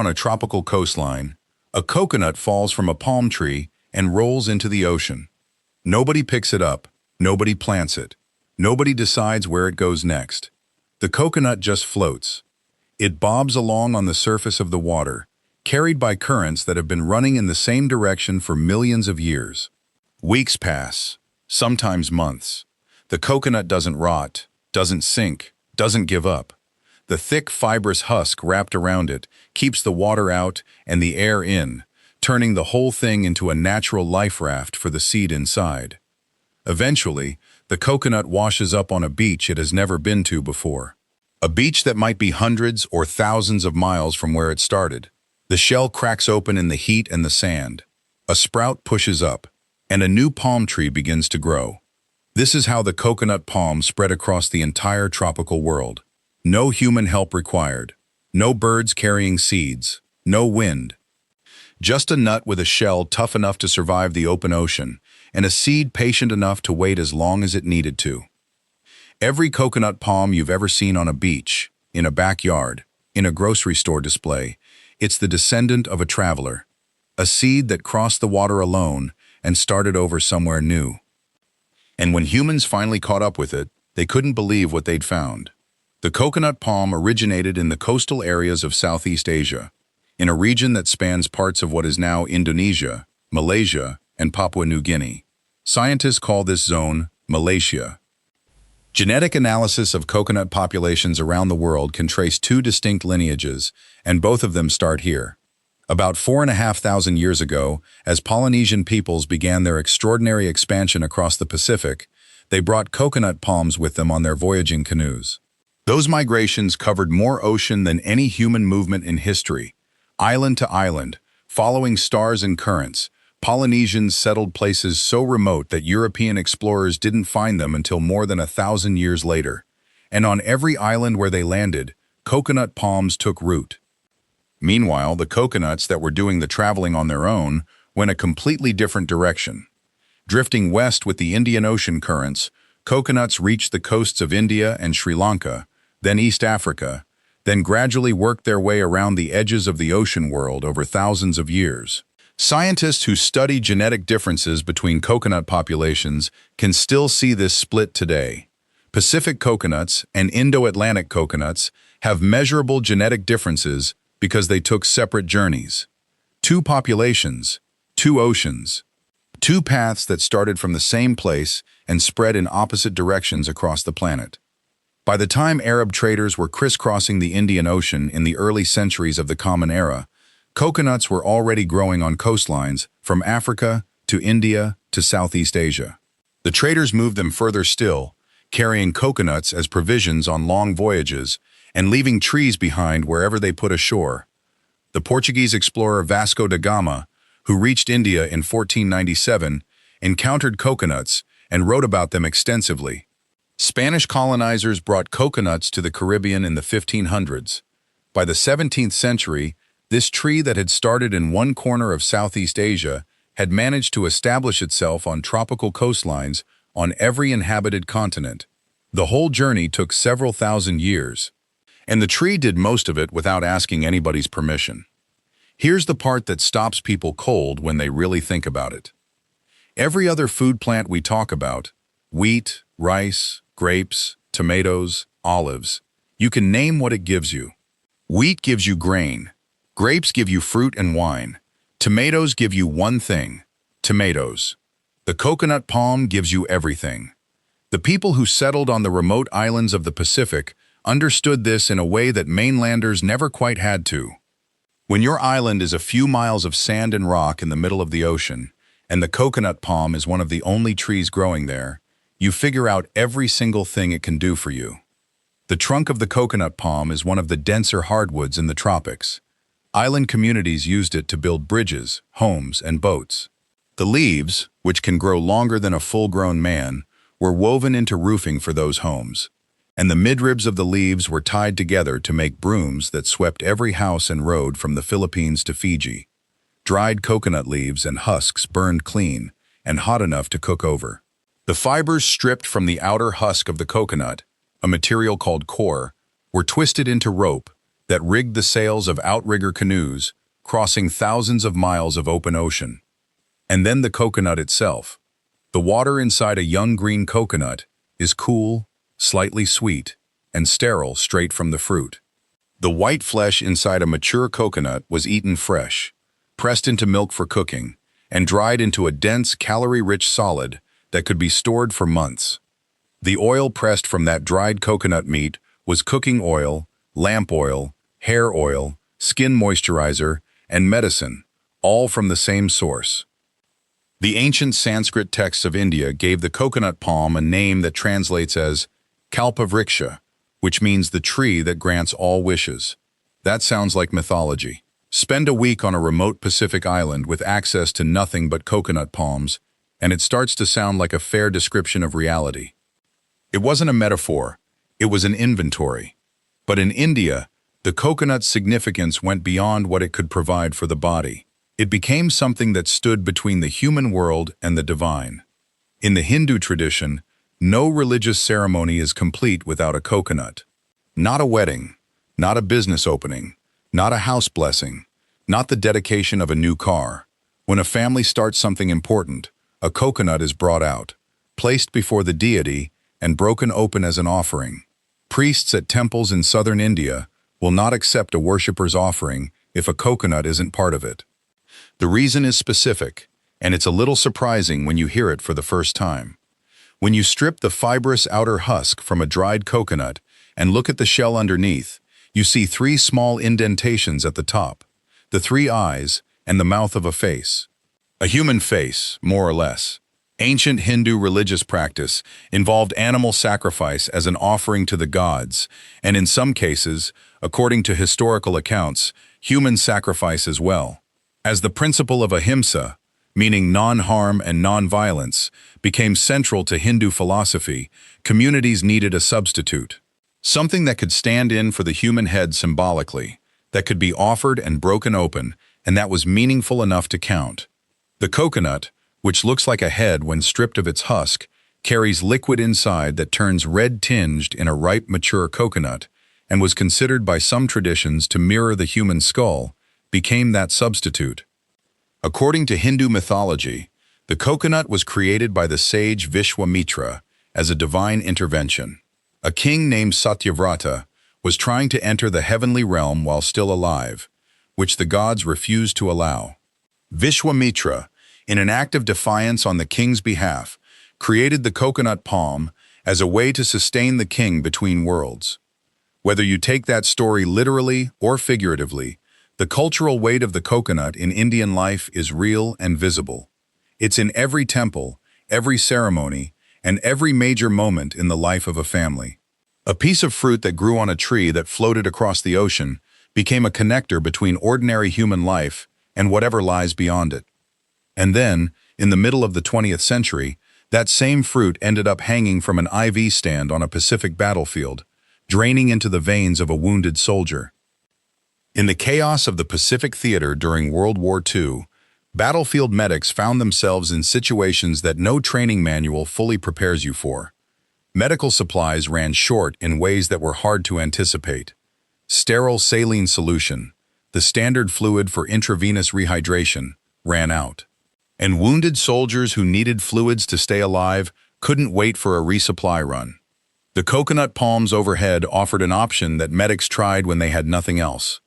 on a tropical coastline, a coconut falls from a palm tree and rolls into the ocean. Nobody picks it up, nobody plants it, nobody decides where it goes next. The coconut just floats. It bobs along on the surface of the water, carried by currents that have been running in the same direction for millions of years. Weeks pass, sometimes months. The coconut doesn't rot, doesn't sink, doesn't give up. The thick, fibrous husk wrapped around it keeps the water out and the air in, turning the whole thing into a natural life raft for the seed inside. Eventually, the coconut washes up on a beach it has never been to before. A beach that might be hundreds or thousands of miles from where it started. The shell cracks open in the heat and the sand. A sprout pushes up, and a new palm tree begins to grow. This is how the coconut palm spread across the entire tropical world. No human help required. No birds carrying seeds. No wind. Just a nut with a shell tough enough to survive the open ocean, and a seed patient enough to wait as long as it needed to. Every coconut palm you've ever seen on a beach, in a backyard, in a grocery store display, it's the descendant of a traveler. A seed that crossed the water alone and started over somewhere new. And when humans finally caught up with it, they couldn't believe what they'd found. The coconut palm originated in the coastal areas of Southeast Asia, in a region that spans parts of what is now Indonesia, Malaysia, and Papua New Guinea. Scientists call this zone Malaysia. Genetic analysis of coconut populations around the world can trace two distinct lineages, and both of them start here. About 4,500 years ago, as Polynesian peoples began their extraordinary expansion across the Pacific, they brought coconut palms with them on their voyaging canoes. Those migrations covered more ocean than any human movement in history. Island to island, following stars and currents, Polynesians settled places so remote that European explorers didn't find them until more than 1,000 years later. And on every island where they landed, coconut palms took root. Meanwhile, the coconuts that were doing the traveling on their own went a completely different direction. Drifting west with the Indian Ocean currents, coconuts reached the coasts of India and Sri Lanka, then East Africa, then gradually worked their way around the edges of the ocean world over thousands of years. Scientists who study genetic differences between coconut populations can still see this split today. Pacific coconuts and Indo-Atlantic coconuts have measurable genetic differences because they took separate journeys. Two populations, two oceans, two paths that started from the same place and spread in opposite directions across the planet. By the time Arab traders were crisscrossing the Indian Ocean in the early centuries of the Common Era, coconuts were already growing on coastlines from Africa to India to Southeast Asia. The traders moved them further still, carrying coconuts as provisions on long voyages and leaving trees behind wherever they put ashore. The Portuguese explorer Vasco da Gama, who reached India in 1497, encountered coconuts and wrote about them extensively. Spanish colonizers brought coconuts to the Caribbean in the 1500s. By the 17th century, this tree that had started in one corner of Southeast Asia had managed to establish itself on tropical coastlines on every inhabited continent. The whole journey took several thousand years, and the tree did most of it without asking anybody's permission. Here's the part that stops people cold when they really think about it. Every other food plant we talk about, wheat, rice, grapes, tomatoes, olives, you can name what it gives you. Wheat gives you grain. Grapes give you fruit and wine. Tomatoes give you one thing, tomatoes. The coconut palm gives you everything. The people who settled on the remote islands of the Pacific understood this in a way that mainlanders never quite had to. When your island is a few miles of sand and rock in the middle of the ocean, and the coconut palm is one of the only trees growing there, you figure out every single thing it can do for you. The trunk of the coconut palm is one of the denser hardwoods in the tropics. Island communities used it to build bridges, homes, and boats. The leaves, which can grow longer than a full-grown man, were woven into roofing for those homes, and the midribs of the leaves were tied together to make brooms that swept every house and road from the Philippines to Fiji. Dried coconut leaves and husks burned clean and hot enough to cook over. The fibers stripped from the outer husk of the coconut, a material called core, were twisted into rope, that rigged the sails of outrigger canoes, crossing thousands of miles of open ocean. And then the coconut itself. The water inside a young green coconut is cool, slightly sweet, and sterile straight from the fruit. The white flesh inside a mature coconut was eaten fresh, pressed into milk for cooking, and dried into a dense, calorie-rich solid that could be stored for months. The oil pressed from that dried coconut meat was cooking oil, lamp oil, hair oil, skin moisturizer, and medicine, all from the same source. The ancient Sanskrit texts of India gave the coconut palm a name that translates as kalpavriksha, which means the tree that grants all wishes. That sounds like mythology. Spend a week on a remote Pacific island with access to nothing but coconut palms, and it starts to sound like a fair description of reality. It wasn't a metaphor, it was an inventory. But in India, the coconut's significance went beyond what it could provide for the body. It became something that stood between the human world and the divine. In the Hindu tradition, no religious ceremony is complete without a coconut. Not a wedding, not a business opening, not a house blessing, not the dedication of a new car. When a family starts something important, a coconut is brought out, placed before the deity, and broken open as an offering. Priests at temples in southern India will not accept a worshipper's offering if a coconut isn't part of it. The reason is specific, and it's a little surprising when you hear it for the first time. When you strip the fibrous outer husk from a dried coconut and look at the shell underneath, you see 3 small indentations at the top, the 3 eyes and the mouth of a face. A human face, more or less. Ancient Hindu religious practice involved animal sacrifice as an offering to the gods, and in some cases, according to historical accounts, human sacrifice as well. As the principle of ahimsa, meaning non-harm and non-violence, became central to Hindu philosophy, communities needed a substitute. Something that could stand in for the human head symbolically, that could be offered and broken open, and that was meaningful enough to count. The coconut, which looks like a head when stripped of its husk, carries liquid inside that turns red-tinged in a ripe, mature coconut, and was considered by some traditions to mirror the human skull, became that substitute. According to Hindu mythology, the coconut was created by the sage Vishwamitra as a divine intervention. A king named Satyavrata was trying to enter the heavenly realm while still alive, which the gods refused to allow. Vishwamitra, in an act of defiance on the king's behalf, created the coconut palm as a way to sustain the king between worlds. Whether you take that story literally or figuratively, the cultural weight of the coconut in Indian life is real and visible. It's in every temple, every ceremony, and every major moment in the life of a family. A piece of fruit that grew on a tree that floated across the ocean became a connector between ordinary human life and whatever lies beyond it. And then, in the middle of the 20th century, that same fruit ended up hanging from an IV stand on a Pacific battlefield, draining into the veins of a wounded soldier. In the chaos of the Pacific theater during World War II, battlefield medics found themselves in situations that no training manual fully prepares you for. Medical supplies ran short in ways that were hard to anticipate. Sterile saline solution, the standard fluid for intravenous rehydration, ran out. And wounded soldiers who needed fluids to stay alive couldn't wait for a resupply run. The coconut palms overhead offered an option that medics tried when they had nothing else.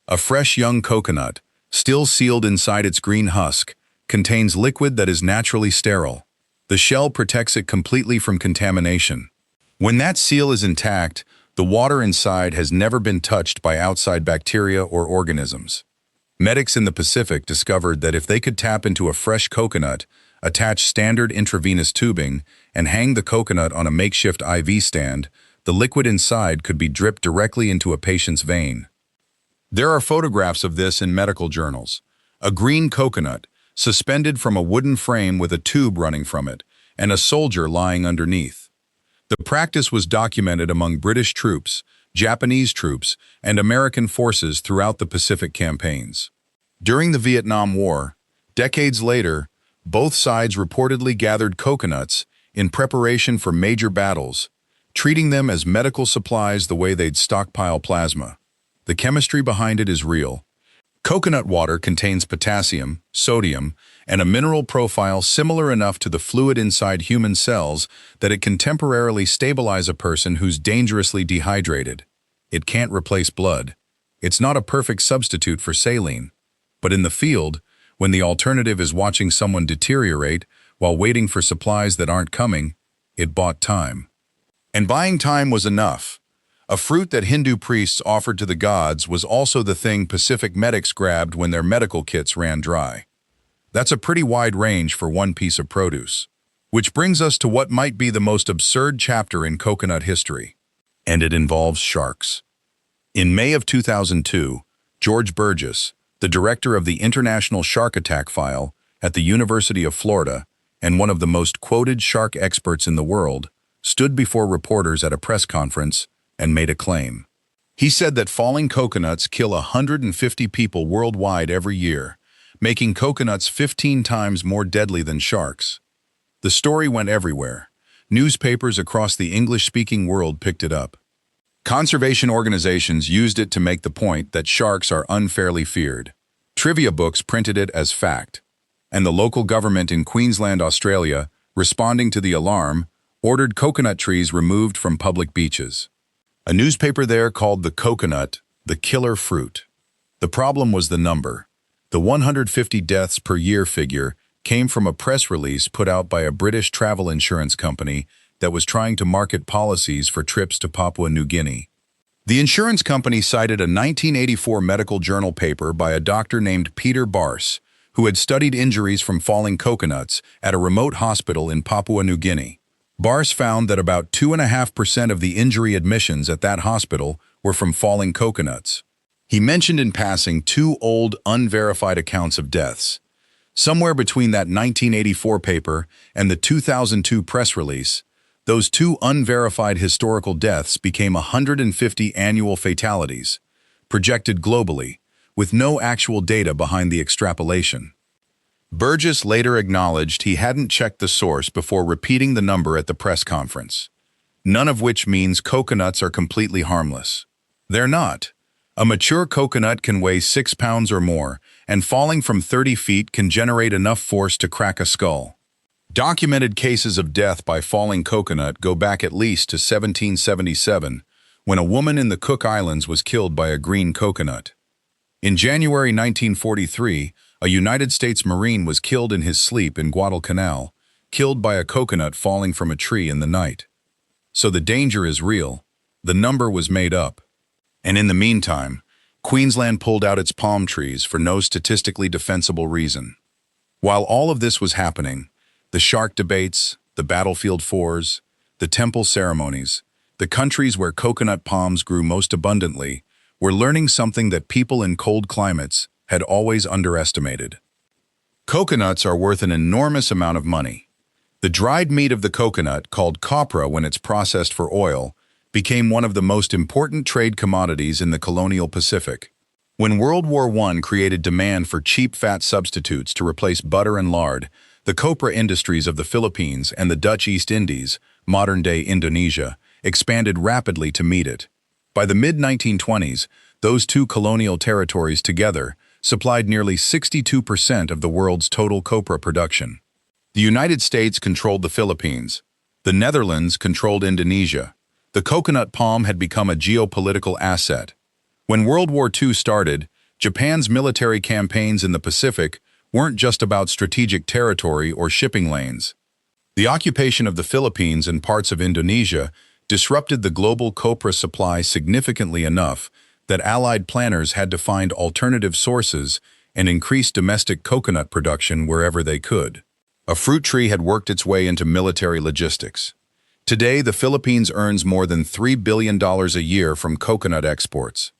A fresh young coconut, still sealed inside its green husk, contains liquid that is naturally sterile. The shell protects it completely from contamination. When that seal is intact, the water inside has never been touched by outside bacteria or organisms. Medics in the Pacific discovered that if they could tap into a fresh coconut, attach standard intravenous tubing, and hang the coconut on a makeshift IV stand, the liquid inside could be dripped directly into a patient's vein. There are photographs of this in medical journals. A green coconut, suspended from a wooden frame with a tube running from it, and a soldier lying underneath. The practice was documented among British troops, Japanese troops, and American forces throughout the Pacific campaigns. During the Vietnam War, decades later, both sides reportedly gathered coconuts in preparation for major battles, treating them as medical supplies the way they'd stockpile plasma. The chemistry behind it is real. Coconut water contains potassium, sodium, and a mineral profile similar enough to the fluid inside human cells that it can temporarily stabilize a person who's dangerously dehydrated. It can't replace blood. It's not a perfect substitute for saline. But in the field, when the alternative is watching someone deteriorate while waiting for supplies that aren't coming, it bought time. And buying time was enough. A fruit that Hindu priests offered to the gods was also the thing Pacific medics grabbed when their medical kits ran dry. That's a pretty wide range for one piece of produce. Which brings us to what might be the most absurd chapter in coconut history. And it involves sharks. In May of 2002, George Burgess, the director of the International Shark Attack File at the University of Florida and one of the most quoted shark experts in the world, stood before reporters at a press conference and made a claim. He said that falling coconuts kill 150 people worldwide every year, making coconuts 15 times more deadly than sharks. The story went everywhere. Newspapers across the English-speaking world picked it up. Conservation organizations used it to make the point that sharks are unfairly feared. Trivia books printed it as fact. And the local government in Queensland, Australia, responding to the alarm, ordered coconut trees removed from public beaches. A newspaper there called the coconut the killer fruit. The problem was the number. The 150 deaths per year figure came from a press release put out by a British travel insurance company that was trying to market policies for trips to Papua New Guinea. The insurance company cited a 1984 medical journal paper by a doctor named Peter Barse, who had studied injuries from falling coconuts at a remote hospital in Papua New Guinea. Barse found that about 2.5% of the injury admissions at that hospital were from falling coconuts. He mentioned in passing two old, unverified accounts of deaths. Somewhere between that 1984 paper and the 2002 press release, those two unverified historical deaths became 150 annual fatalities, projected globally, with no actual data behind the extrapolation. Burgess later acknowledged he hadn't checked the source before repeating the number at the press conference. None of which means coconuts are completely harmless. They're not. A mature coconut can weigh 6 pounds or more, and falling from 30 feet can generate enough force to crack a skull. Documented cases of death by falling coconut go back at least to 1777, when a woman in the Cook Islands was killed by a green coconut. In January 1943, a United States Marine was killed in his sleep in Guadalcanal, killed by a coconut falling from a tree in the night. So the danger is real. The number was made up. And in the meantime, Queensland pulled out its palm trees for no statistically defensible reason. While all of this was happening, the shark debates, the battlefield fours, the temple ceremonies, the countries where coconut palms grew most abundantly, were learning something that people in cold climates had always underestimated. Coconuts are worth an enormous amount of money. The dried meat of the coconut, called copra when it's processed for oil, became one of the most important trade commodities in the colonial Pacific. When World War I created demand for cheap fat substitutes to replace butter and lard, the copra industries of the Philippines and the Dutch East Indies, modern-day Indonesia, expanded rapidly to meet it. By the mid-1920s, those two colonial territories together supplied nearly 62% of the world's total copra production. The United States controlled the Philippines. The Netherlands controlled Indonesia. The coconut palm had become a geopolitical asset. When World War II started, Japan's military campaigns in the Pacific weren't just about strategic territory or shipping lanes. The occupation of the Philippines and parts of Indonesia disrupted the global copra supply significantly enough that Allied planners had to find alternative sources and increase domestic coconut production wherever they could. A fruit tree had worked its way into military logistics. Today, the Philippines earns more than $3 billion a year from coconut exports.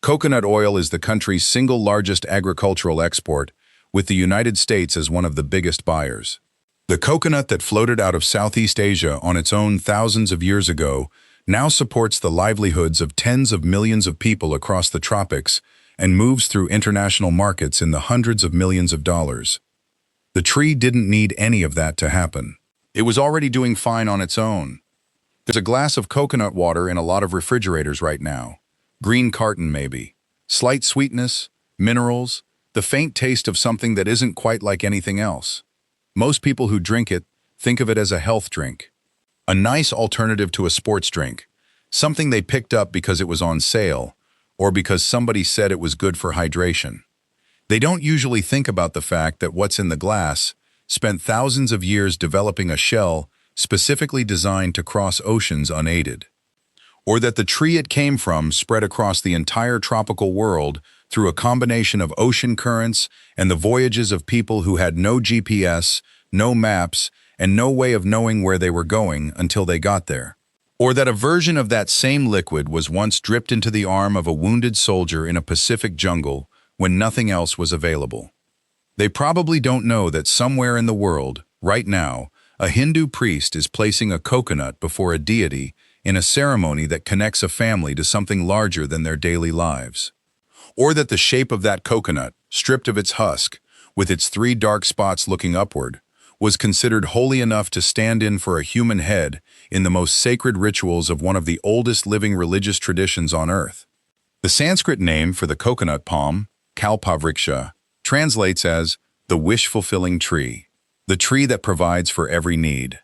Coconut oil is the country's single largest agricultural export, with the United States as one of the biggest buyers. The coconut that floated out of Southeast Asia on its own thousands of years ago now supports the livelihoods of tens of millions of people across the tropics and moves through international markets in the hundreds of millions of dollars. The tree didn't need any of that to happen. It was already doing fine on its own. There's a glass of coconut water in a lot of refrigerators right now. Green carton maybe. Slight sweetness, minerals, the faint taste of something that isn't quite like anything else. Most people who drink it think of it as a health drink. A nice alternative to a sports drink. Something they picked up because it was on sale, or because somebody said it was good for hydration. They don't usually think about the fact that what's in the glass spent thousands of years developing a shell specifically designed to cross oceans unaided. Or that the tree it came from spread across the entire tropical world through a combination of ocean currents and the voyages of people who had no GPS, no maps, and no way of knowing where they were going until they got there. Or that a version of that same liquid was once dripped into the arm of a wounded soldier in a Pacific jungle when nothing else was available. They probably don't know that somewhere in the world, right now, a Hindu priest is placing a coconut before a deity in a ceremony that connects a family to something larger than their daily lives. Or that the shape of that coconut, stripped of its husk, with its 3 dark spots looking upward, was considered holy enough to stand in for a human head in the most sacred rituals of one of the oldest living religious traditions on Earth. The Sanskrit name for the coconut palm, kalpavriksha, translates as the wish-fulfilling tree, the tree that provides for every need.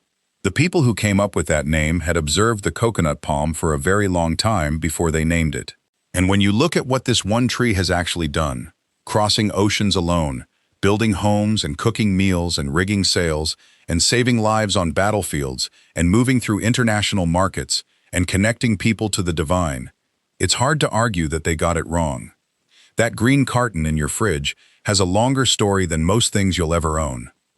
The people who came up with that name had observed the coconut palm for a very long time before they named it. And when you look at what this one tree has actually done, crossing oceans alone, building homes and cooking meals and rigging sails and saving lives on battlefields and moving through international markets and connecting people to the divine, it's hard to argue that they got it wrong. That green carton in your fridge has a longer story than most things you'll ever own.